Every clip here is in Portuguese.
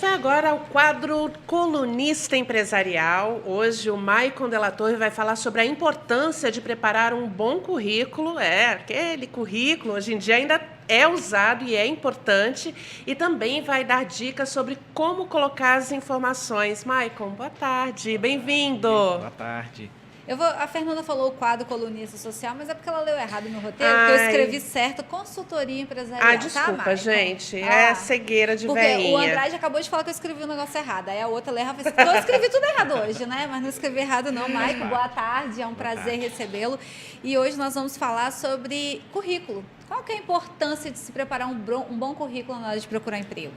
vai agora ao quadro Colunista Empresarial. Hoje o Maicon Della Torre vai falar sobre a importância de preparar um bom currículo. Aquele currículo hoje em dia ainda é usado e é importante. E também vai dar dicas sobre como colocar as informações. Maicon, boa tarde, bem-vindo. Boa tarde. A Fernanda falou o quadro colunista social, mas é porque ela leu errado no roteiro, porque eu escrevi certo, consultoria empresarial. Desculpa, tá, gente. É cegueira de porque veinha. O Andrade acabou de falar que eu escrevi o negócio errado. Aí a outra lê errado. Eu escrevi tudo errado hoje, né? Mas não escrevi errado não. Maicon, boa tarde. É um prazer recebê-lo. E hoje nós vamos falar sobre currículo. Qual que é a importância de se preparar um bom currículo na hora de procurar emprego?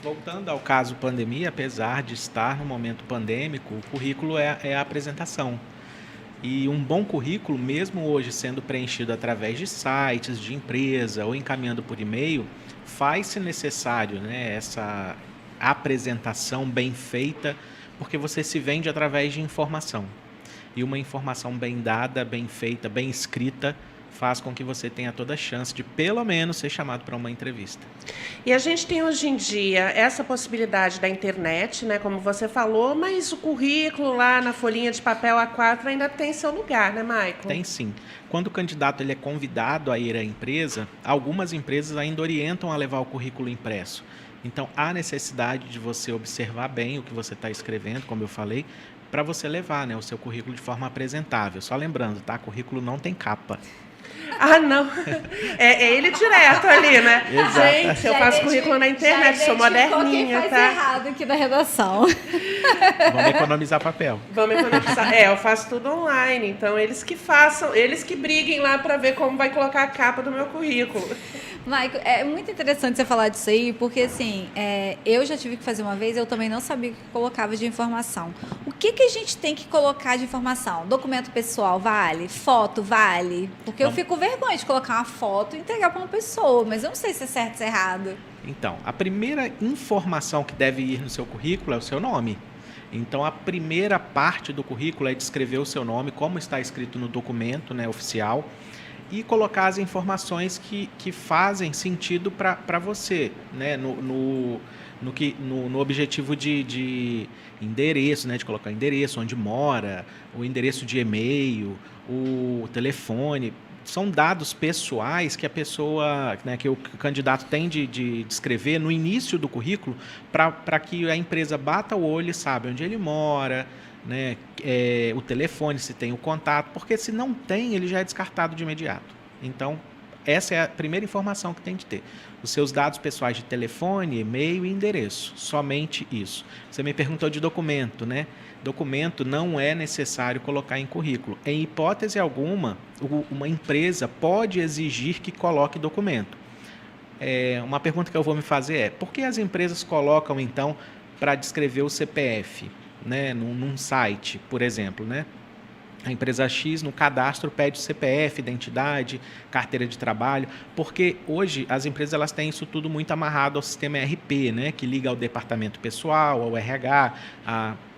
Voltando ao caso pandemia, apesar de estar no momento pandêmico, o currículo é a apresentação. E um bom currículo, mesmo hoje sendo preenchido através de sites de empresa ou encaminhando por e-mail, faz-se necessário, essa apresentação bem feita, porque você se vende através de informação. E uma informação bem dada, bem feita, bem escrita, faz com que você tenha toda a chance de, pelo menos, ser chamado para uma entrevista. E a gente tem hoje em dia essa possibilidade da internet, como você falou, mas o currículo lá na folhinha de papel A4 ainda tem seu lugar, né, Maicon? Tem sim. Quando o candidato ele é convidado a ir à empresa, algumas empresas ainda orientam a levar o currículo impresso. Então, há necessidade de você observar bem o que você está escrevendo, como eu falei, para você levar o seu currículo de forma apresentável. Só lembrando, tá? Currículo não tem capa. Não. É ele direto ali, né? Exato. Gente, eu faço currículo na internet, sou moderninha, quem faz tá? errado aqui da redação. Vamos economizar papel. Vamos economizar. Eu faço tudo online, então eles que façam, eles que briguem lá para ver como vai colocar a capa do meu currículo. Maicon, é muito interessante você falar disso aí, porque assim, eu já tive que fazer uma vez, eu também não sabia o que colocava de informação. O que a gente tem que colocar de informação? Documento pessoal vale? Foto vale? Porque eu fico com vergonha de colocar uma foto e entregar para uma pessoa, mas eu não sei se é certo ou se é errado. Então, a primeira informação que deve ir no seu currículo é o seu nome. Então, a primeira parte do currículo é descrever o seu nome, como está escrito no documento oficial, e colocar as informações que fazem sentido para você, no objetivo de endereço, de colocar endereço, onde mora, o endereço de e-mail, o telefone. São dados pessoais que a pessoa, que o candidato tem de escrever no início do currículo para que a empresa bata o olho e saiba onde ele mora, o telefone, se tem o contato, porque se não tem, ele já é descartado de imediato. Então, essa é a primeira informação que tem de ter. Os seus dados pessoais de telefone, e-mail e endereço. Somente isso. Você me perguntou de documento, Documento não é necessário colocar em currículo. Em hipótese alguma, uma empresa pode exigir que coloque documento. Uma pergunta que eu vou me fazer é: por que as empresas colocam, então, para descrever o CPF, num site, por exemplo, A empresa X, no cadastro, pede CPF, identidade, carteira de trabalho, porque hoje as empresas elas têm isso tudo muito amarrado ao sistema ERP, que liga ao departamento pessoal, ao RH,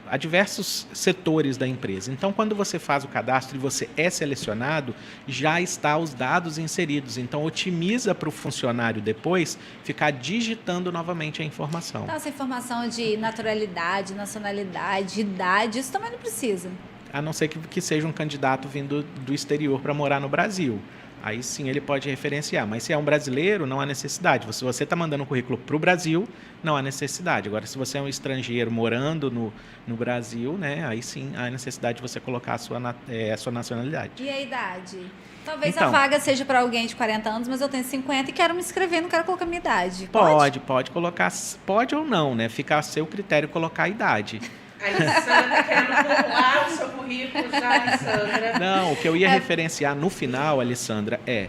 a diversos setores da empresa. Então, quando você faz o cadastro e você é selecionado, já está os dados inseridos. Então, otimiza para o funcionário depois ficar digitando novamente a informação. Então, essa informação de naturalidade, nacionalidade, idade, isso também não precisa. A não ser que seja um candidato vindo do exterior para morar no Brasil. Aí sim ele pode referenciar. Mas se é um brasileiro, não há necessidade. Se você está mandando um currículo para o Brasil, não há necessidade. Agora, se você é um estrangeiro morando no Brasil, aí sim há necessidade de você colocar a sua nacionalidade. E a idade? Talvez a vaga seja para alguém de 40 anos, mas eu tenho 50 e quero me inscrever, não quero colocar minha idade. Pode colocar, pode ou não, Fica a seu critério colocar a idade. A Alessandra está querendo pular o seu currículo já, Alessandra. Não, o que eu ia referenciar no final, Alessandra, é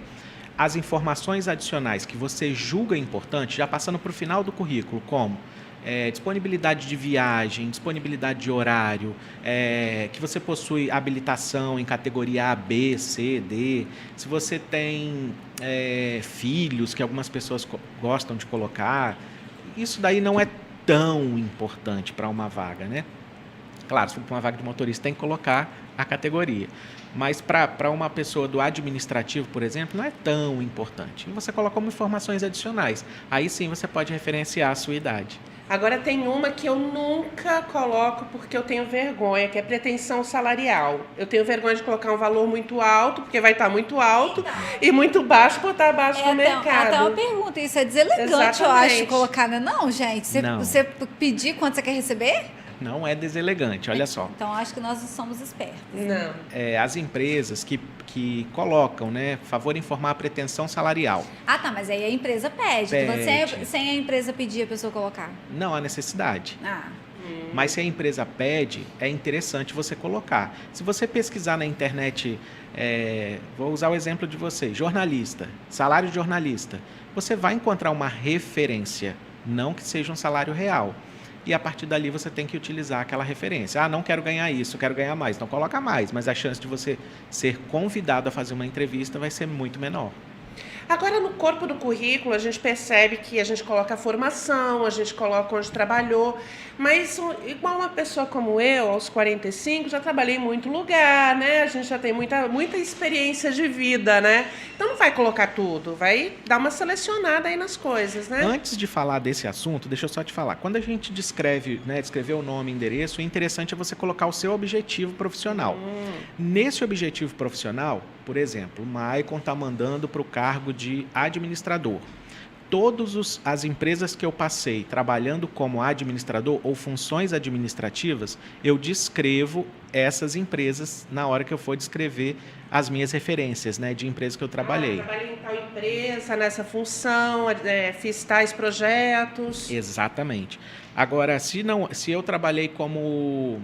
as informações adicionais que você julga importante, já passando para o final do currículo, como disponibilidade de viagem, disponibilidade de horário, que você possui habilitação em categoria A, B, C, D, se você tem filhos, que algumas pessoas gostam de colocar, isso daí não é tão importante para uma vaga, Claro, se for para uma vaga de motorista, tem que colocar a categoria. Mas para uma pessoa do administrativo, por exemplo, não é tão importante. E você coloca como informações adicionais. Aí sim você pode referenciar a sua idade. Agora tem uma que eu nunca coloco porque eu tenho vergonha, que é pretensão salarial. Eu tenho vergonha de colocar um valor muito alto, porque vai estar muito alto, e muito baixo por estar abaixo do mercado. Até uma pergunta, isso é deselegante, Exatamente. eu acho, colocar, né? Não, gente, Não. você pedir quanto você quer receber? Não é deselegante, olha só. Então, acho que nós somos espertos. Não. As empresas que colocam, né, favor informar a pretensão salarial. Ah, tá, mas aí a empresa pede. Pede. Sem a empresa pedir, a pessoa colocar. Não há necessidade. Ah, Mas se a empresa pede, é interessante você colocar. Se você pesquisar na internet, vou usar o exemplo de você, jornalista, salário de jornalista, você vai encontrar uma referência, não que seja um salário real. E a partir dali você tem que utilizar aquela referência. Ah, não quero ganhar isso, quero ganhar mais. Então coloca mais, mas a chance de você ser convidado a fazer uma entrevista vai ser muito menor. Agora, no corpo do currículo, a gente percebe que a gente coloca a formação, a gente coloca onde trabalhou, mas igual uma pessoa como eu, aos 45, já trabalhei em muito lugar, né? A gente já tem muita experiência de vida, né? Então não vai colocar tudo, vai dar uma selecionada aí nas coisas, né? Antes de falar desse assunto, deixa eu só te falar. Quando a gente descrever o nome e endereço, o interessante é você colocar o seu objetivo profissional. Nesse objetivo profissional, por exemplo, o Maicon está mandando para o cargo de administrador. Todas as empresas que eu passei trabalhando como administrador ou funções administrativas, eu descrevo essas empresas na hora que eu for descrever as minhas referências, né, de empresas que eu trabalhei. Trabalhei em tal empresa, nessa função, fiz tais projetos. Exatamente. Agora, se eu trabalhei como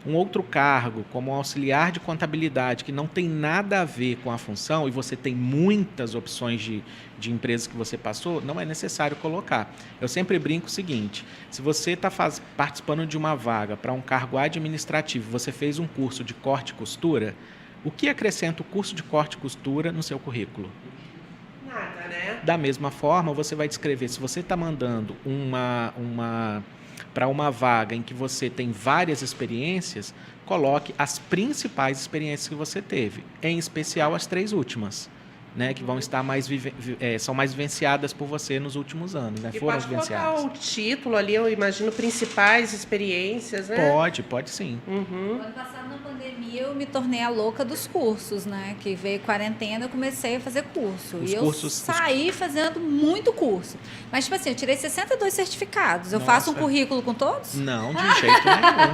um outro cargo, como auxiliar de contabilidade, que não tem nada a ver com a função, e você tem muitas opções de empresas que você passou, não é necessário colocar. Eu sempre brinco o seguinte, se você está participando de uma vaga para um cargo administrativo, você fez um curso de corte e costura, o que acrescenta o curso de corte e costura no seu currículo? Nada, né? Da mesma forma, você vai descrever, se você está mandando para uma vaga em que você tem várias experiências, coloque as principais experiências que você teve, em especial as 3 últimas, né, que vão estar são mais vivenciadas por você nos últimos anos, né? E Foram pode colocar vivenciadas. o título ali, eu imagino, principais experiências, né? Pode sim. Uhum. ano passado, na pandemia, eu me tornei a louca dos cursos, né? Que veio quarentena, eu comecei a fazer curso. Eu saí fazendo muito curso. Mas, tipo assim, eu tirei 62 certificados. Eu faço um currículo com todos? Não, de jeito nenhum.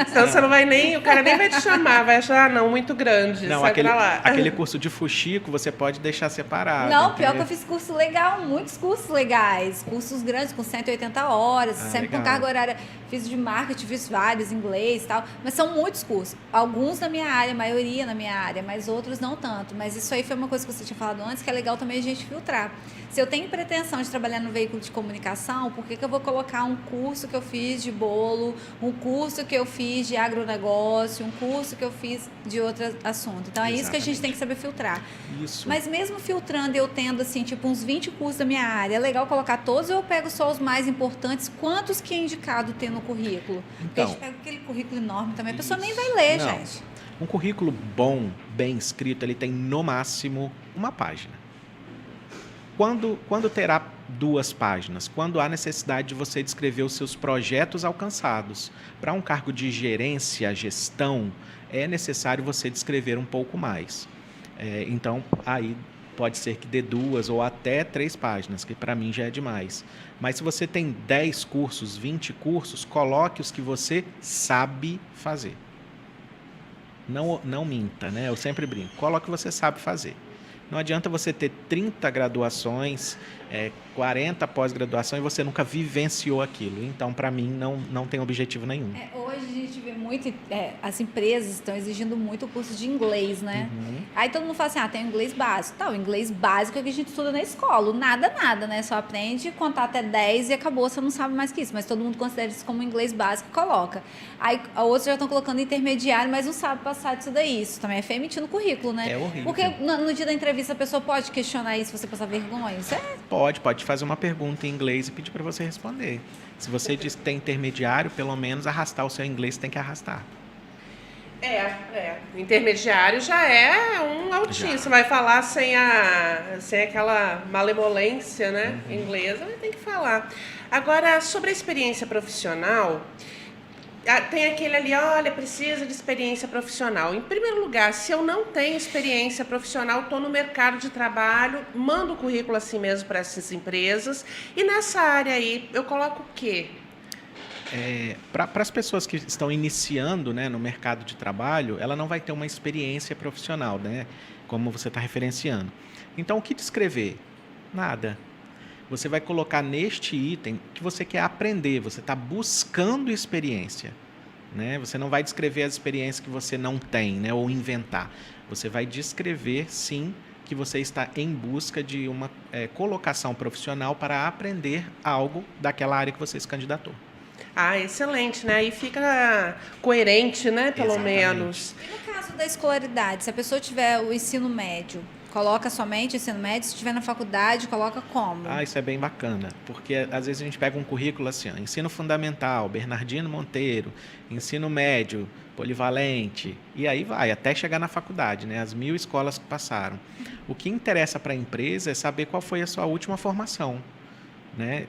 Então você não vai nem, o cara nem vai te chamar, vai achar, não, muito grande, Não, sai pra lá. aquele curso de fuxico você pode deixar separado. Não, pior que eu fiz curso legal, muitos cursos legais. Cursos grandes, com 180 horas, sempre legal. com carga horária. Fiz de marketing, fiz vários, inglês e tal. Mas são muitos cursos. Alguns na minha área, a maioria na minha área, mas outros não tanto. Mas isso aí foi uma coisa que você tinha falado antes, que é legal também a gente filtrar. Se eu tenho pretensão de trabalhar no veículo de comunicação, por que eu vou colocar um curso que eu fiz de bolo, um curso que eu fiz de agronegócio, um curso que eu fiz de outro assunto? Então, é isso que a gente tem que saber filtrar. Isso. Mas mesmo filtrando, eu tendo, assim, tipo, uns 20 cursos da minha área, é legal colocar todos ou eu pego só os mais importantes? Quantos que é indicado ter no currículo? Porque a gente pega aquele currículo enorme também, a pessoa nem vai ler, Não. gente. Um currículo bom, bem escrito, ele tem no máximo uma página. Quando terá 2 páginas? Quando há necessidade de você descrever os seus projetos alcançados. Para um cargo de gerência, gestão, é necessário você descrever um pouco mais. Então, aí pode ser que dê 2 ou até 3 páginas, que para mim já é demais. Mas se você tem 10 cursos, 20 cursos, coloque os que você sabe fazer. Não minta, né? Eu sempre brinco. Coloque o que você sabe fazer. Não adianta você ter 30 graduações, 40 pós-graduação e você nunca vivenciou aquilo. Então, para mim, não tem objetivo nenhum. Hoje a gente vê muito, as empresas estão exigindo muito o curso de inglês, né? Uhum. Aí todo mundo fala assim, tem o inglês básico. Tá, o inglês básico é o que a gente estuda na escola. O nada, né? Só aprende, contar até 10 e acabou, você não sabe mais que isso. Mas todo mundo considera isso como inglês básico e coloca. Aí outros já estão colocando intermediário, mas não sabe passar disso daí. Isso também é feio emitir no currículo, né? É horrível. Porque no dia da entrevista a pessoa pode questionar isso, você passar vergonha. Isso Pode fazer uma pergunta em inglês e pedir para você responder. Se você diz que tem intermediário, pelo menos arrastar o seu inglês tem que arrastar. O intermediário já é um altíssimo. Vai falar sem aquela malemolência, né, inglesa, mas tem que falar. Agora, sobre a experiência profissional, tem aquele ali, olha, precisa de experiência profissional. Em primeiro lugar, se eu não tenho experiência profissional, estou no mercado de trabalho, mando o currículo assim mesmo para essas empresas. E nessa área aí, eu coloco o quê? Para as pessoas que estão iniciando, né, no mercado de trabalho, ela não vai ter uma experiência profissional, né, como você está referenciando. Então, o que descrever? Nada. Você vai colocar neste item que você quer aprender, você está buscando experiência. Né? Você não vai descrever as experiências que você não tem, né, ou inventar. Você vai descrever, sim, que você está em busca de uma colocação profissional para aprender algo daquela área que você se candidatou. Excelente, né? Aí fica coerente, né? Pelo menos. E no caso da escolaridade, se a pessoa tiver o ensino médio, coloca somente ensino médio, se estiver na faculdade, coloca como? Isso é bem bacana, porque às vezes a gente pega um currículo assim, ensino fundamental, Bernardino Monteiro, ensino médio, polivalente, e aí vai, até chegar na faculdade, né? As 1000 escolas que passaram. O que interessa para a empresa é saber qual foi a sua última formação, né?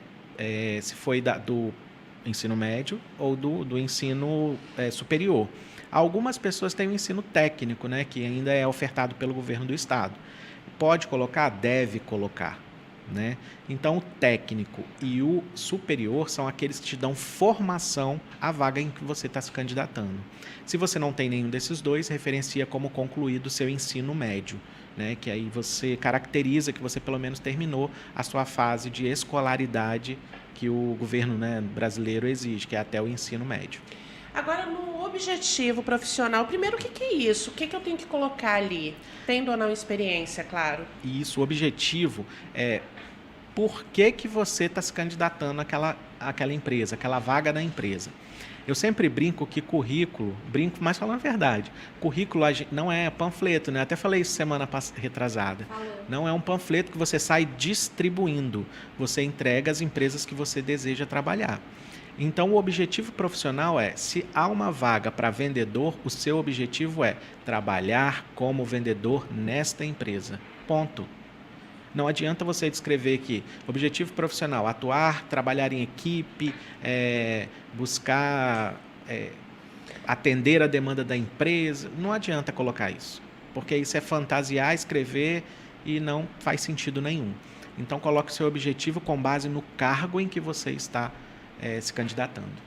Se foi do ensino médio ou do ensino superior. Algumas pessoas têm o ensino técnico, né, que ainda é ofertado pelo governo do estado. Pode colocar? Deve colocar. Né? Então, o técnico e o superior são aqueles que te dão formação à vaga em que você está se candidatando. Se você não tem nenhum desses dois, referencia como concluído o seu ensino médio, né? Que aí você caracteriza que você pelo menos terminou a sua fase de escolaridade que o governo, né, brasileiro exige, que é até o ensino médio. Agora, no objetivo profissional, primeiro, o que é isso? O que eu tenho que colocar ali? Tendo ou não experiência, claro. Isso, o objetivo é por que você está se candidatando àquela empresa, àquela vaga da empresa. Eu sempre brinco que currículo, mas falando a verdade, currículo não é panfleto, né? Até falei isso semana retrasada. Falou. Não é um panfleto que você sai distribuindo. Você entrega às empresas que você deseja trabalhar. Então, o objetivo profissional se há uma vaga para vendedor, o seu objetivo é trabalhar como vendedor nesta empresa. Ponto. Não adianta você descrever que objetivo profissional, atuar, trabalhar em equipe, buscar atender a demanda da empresa. Não adianta colocar isso, porque isso é fantasiar, escrever e não faz sentido nenhum. Então, coloque o seu objetivo com base no cargo em que você está se candidatando.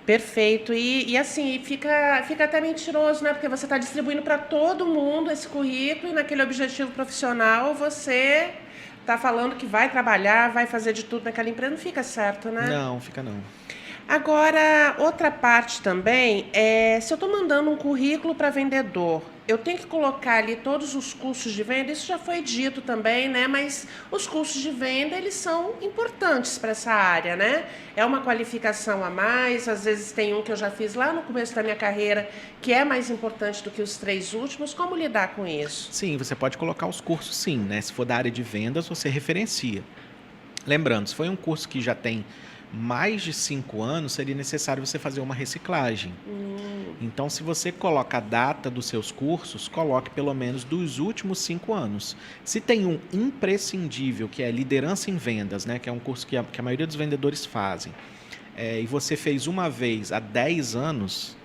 Perfeito. E assim, fica até mentiroso, né? Porque você está distribuindo para todo mundo esse currículo e naquele objetivo profissional você está falando que vai trabalhar, vai fazer de tudo naquela empresa. Não fica certo, né? Não, fica não. Agora, outra parte também se eu estou mandando um currículo para vendedor, eu tenho que colocar ali todos os custos de venda, isso já foi dito também, né? Mas os custos de venda, eles são importantes para essa área, né? É uma qualificação a mais, às vezes tem um que eu já fiz lá no começo da minha carreira, que é mais importante do que os 3 últimos. Como lidar com isso? Sim, você pode colocar os cursos sim, né? Se for da área de vendas, você referencia. Lembrando, se foi um curso que já tem mais de 5 anos, seria necessário você fazer uma reciclagem. Então, se você coloca a data dos seus cursos, coloque pelo menos dos últimos 5 anos. Se tem um imprescindível, que é liderança em vendas, né, que é um curso que a maioria dos vendedores fazem, e você fez uma vez há 10 anos,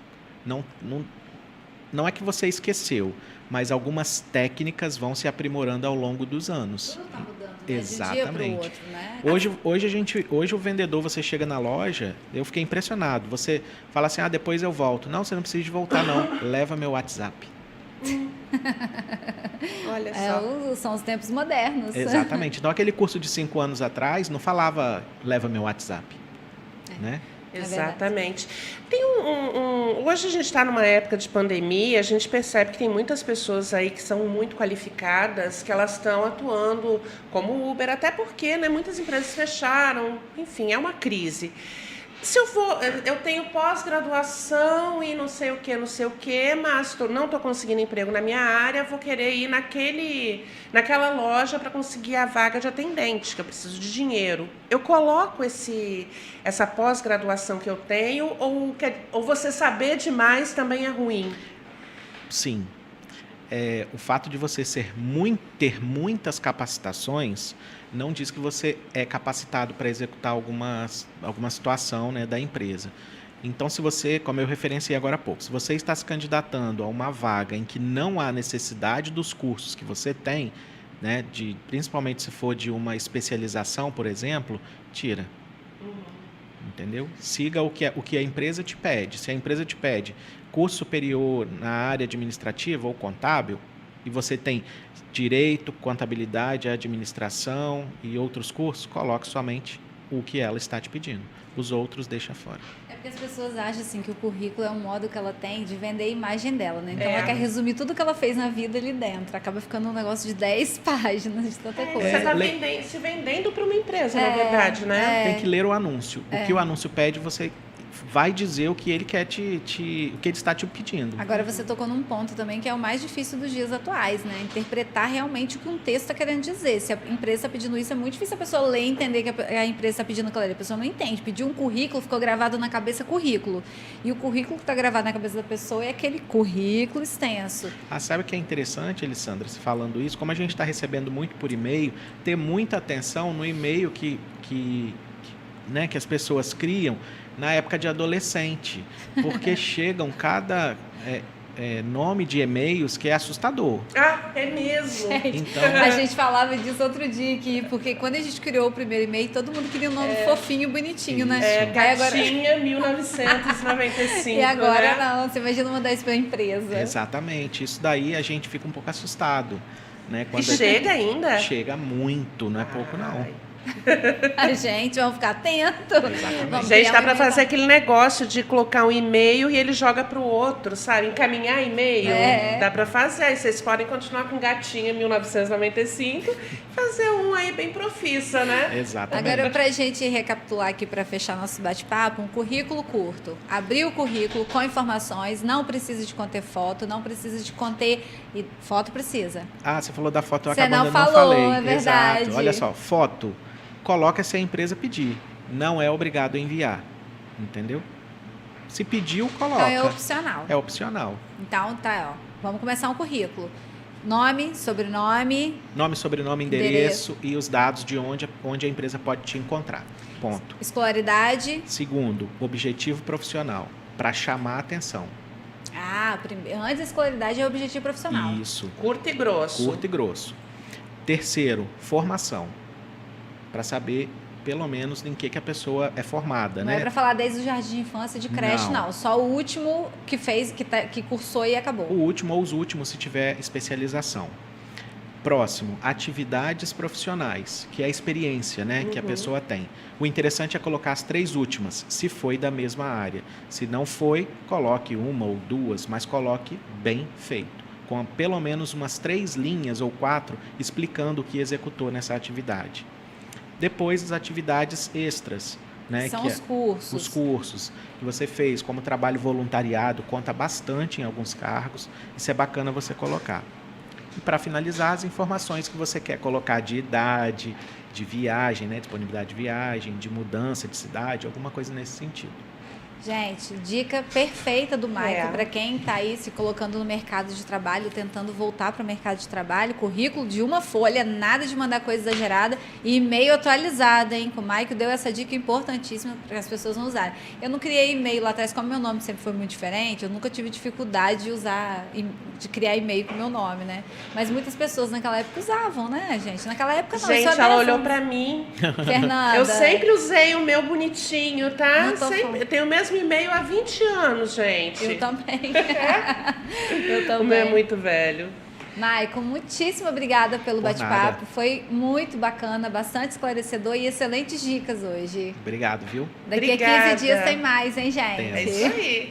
não é que você esqueceu, mas algumas técnicas vão se aprimorando ao longo dos anos. Tudo tá mudando, né? Exatamente. De um dia pro outro, né? Hoje o vendedor, você chega na loja, eu fiquei impressionado. Você fala assim, depois eu volto. Não, você não precisa de voltar, não. Leva meu WhatsApp. Olha só. São os tempos modernos. Exatamente. Então, aquele curso de 5 anos atrás não falava, leva meu WhatsApp. Né? Exatamente. Tem hoje a gente está numa época de pandemia, a gente percebe que tem muitas pessoas aí que são muito qualificadas, que elas estão atuando como Uber, até porque, né, muitas empresas fecharam, enfim, é uma crise. Se eu tenho pós-graduação e não sei o que, mas não estou conseguindo emprego na minha área, vou querer ir naquela loja para conseguir a vaga de atendente, que eu preciso de dinheiro. Eu coloco essa pós-graduação que eu tenho ou você saber demais também é ruim? Sim. O fato de você ter muitas capacitações não diz que você é capacitado para executar alguma situação, né, da empresa. Então, se você, como eu referenciei agora há pouco, se você está se candidatando a uma vaga em que não há necessidade dos cursos que você tem, né, principalmente se for de uma especialização, por exemplo, tira. Entendeu? Siga o que a empresa te pede. Se a empresa te pede curso superior na área administrativa ou contábil, e você tem direito, contabilidade, administração e outros cursos, coloque somente o que ela está te pedindo. Os outros deixa fora. É porque as pessoas acham assim que o currículo é um modo que ela tem de vender a imagem dela, né? Então É. ela quer resumir tudo que ela fez na vida ali dentro. Acaba ficando um negócio de 10 páginas de tanta coisa. Você está se vendendo para uma empresa, na verdade, né? Tem que ler o anúncio. O que o anúncio pede, você vai dizer o que ele quer o que ele está te pedindo. Agora você tocou num ponto também que é o mais difícil dos dias atuais, né? Interpretar realmente o que um texto está querendo dizer. Se a empresa está pedindo isso, é muito difícil a pessoa ler e entender que a empresa está pedindo aquilo ali. A pessoa não entende. Pediu um currículo, ficou gravado na cabeça currículo. E o currículo que está gravado na cabeça da pessoa é aquele currículo extenso. Sabe o que é interessante, Alessandra, se falando isso? Como a gente está recebendo muito por e-mail, ter muita atenção no e-mail que as pessoas criam na época de adolescente, porque chegam cada nome de e-mails que é assustador. Ah, é mesmo. Então, A gente falava disso outro dia aqui, porque quando a gente criou o primeiro e-mail, todo mundo queria um nome fofinho, bonitinho, né? Isso. Aí agora... Gatinha 1995. E agora né? não, você imagina mandar isso para a empresa. exatamente. Isso daí a gente fica um pouco assustado, né? E chega ainda? Chega muito, não é pouco não. A gente, vamos ficar atento. Vamos Gente, criar dá um para e-mail. fazer aquele negócio de colocar um e-mail e ele joga para o outro, sabe? Encaminhar e-mail. Dá para fazer. Aí vocês podem continuar com gatinha 1995 fazer um aí bem profissa, né? Exatamente. Agora, pra gente recapitular aqui, para fechar nosso bate-papo, um currículo curto. Abrir o currículo com informações, não precisa de conter foto, não precisa de conter... E foto precisa. Você falou da foto, eu Você acabando não eu não falou, falei. é verdade. Exato. Olha só, foto, coloca se a empresa pedir. Não é obrigado a enviar, entendeu? Se pediu, coloca. Então é opcional. É opcional. Então tá, ó. Vamos começar um currículo. Nome, sobrenome... Nome, sobrenome, endereço e os dados de onde a empresa pode te encontrar. Ponto. Escolaridade. Segundo, objetivo profissional, para chamar a atenção. Antes da escolaridade é o objetivo profissional. Isso. Curto e grosso. Curto e grosso. Terceiro, formação. Para saber, pelo menos, em que a pessoa é formada, Não né? é para falar desde o jardim de infância, de creche, não. Só o último que fez, que cursou e acabou. O último ou os últimos, se tiver especialização. Próximo, atividades profissionais, que é a experiência, né, que a pessoa tem. O interessante é colocar as 3 últimas, se foi da mesma área. Se não foi, coloque 1 ou 2, mas coloque bem feito, com pelo menos umas 3 linhas ou 4 explicando o que executou nessa atividade. Depois, as atividades extras, né, São que os cursos. Os cursos que você fez, como trabalho voluntariado, conta bastante em alguns cargos. Isso é bacana você colocar. E para finalizar, as informações que você quer colocar de idade, de viagem, né? Disponibilidade de viagem, de mudança de cidade, alguma coisa nesse sentido. Gente, dica perfeita do Michael para quem está aí se colocando no mercado de trabalho, tentando voltar para o mercado de trabalho. Currículo de uma folha, nada de mandar coisa exagerada e e-mail atualizado, hein? O Michael deu essa dica importantíssima para as pessoas não usarem. Eu não criei e-mail lá atrás, como meu nome sempre foi muito diferente, eu nunca tive dificuldade de criar e-mail com meu nome, né? Mas muitas pessoas naquela época usavam, né, gente? Naquela época não. Gente, só ela olhou para mim. Fernanda. Eu sempre usei o meu bonitinho, tá? Não tô Eu tenho o mesmo e-mail há 20 anos, gente. Eu também. Eu também. O meu é muito velho. Maicon, muitíssimo obrigada pelo Por bate-papo. nada. Foi muito bacana, bastante esclarecedor e excelentes dicas hoje. Obrigado, viu? Daqui a Obrigada. 15 dias tem mais, hein, gente? Tem. É isso aí.